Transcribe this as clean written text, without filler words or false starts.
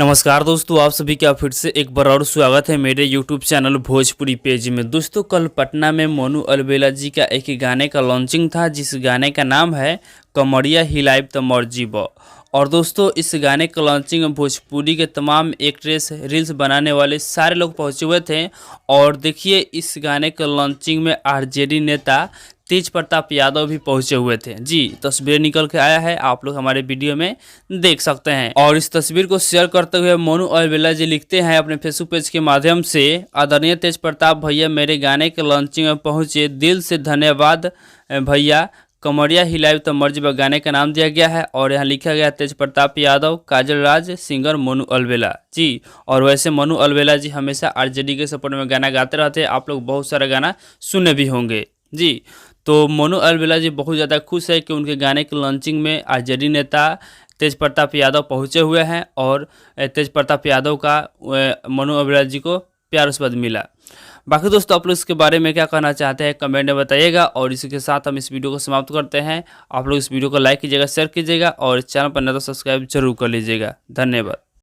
नमस्कार दोस्तों, आप सभी का फिर से एक बार और स्वागत है मेरे YouTube चैनल भोजपुरी पेज में। दोस्तों, कल पटना में मोनू अलबेला जी का एक गाने का लॉन्चिंग था, जिस गाने का नाम है कमरिया हिलाइब त मर जीबो। और दोस्तों, इस गाने का लॉन्चिंग में भोजपुरी के तमाम एक्ट्रेस, रील्स बनाने वाले सारे लोग पहुंचे हुए थे। और देखिए, इस गाने के लॉन्चिंग में आरजेडी नेता तेज प्रताप यादव भी पहुंचे हुए थे। जी, तस्वीर निकल के आया है, आप लोग हमारे वीडियो में देख सकते हैं। और इस तस्वीर को शेयर करते हुए मोनू अलबेला जी लिखते हैं अपने फेसबुक पेज के माध्यम से, आदरणीय तेज प्रताप भैया मेरे गाने के लॉन्चिंग में पहुंचे, दिल से धन्यवाद भैया। कमरिया हिलाइब त मर जीबो गाने का नाम दिया गया है और यहाँ लिखा गया तेज प्रताप यादव, काजल राज, सिंगर मोनू अलबेला जी। और वैसे मोनू अलबेला जी हमेशा आरजेडी के सपोर्ट में गाना गाते रहते हैं, आप लोग बहुत सारा गाना सुने भी होंगे जी। तो मोनू अलबेला जी बहुत ज़्यादा खुश है कि उनके गाने के लॉन्चिंग में आरजेडी नेता तेज प्रताप यादव पहुंचे हुए हैं और तेज प्रताप यादव का मोनू अलबेला जी को प्यार उसके मिला। बाकी दोस्तों, आप लोग इसके बारे में क्या कहना चाहते हैं कमेंट में बताइएगा। और इसी के साथ हम इस वीडियो को समाप्त करते हैं। आप लोग इस वीडियो को लाइक कीजिएगा, शेयर कीजिएगा और चैनल पर नए तो सब्सक्राइब जरूर कर लीजिएगा। धन्यवाद।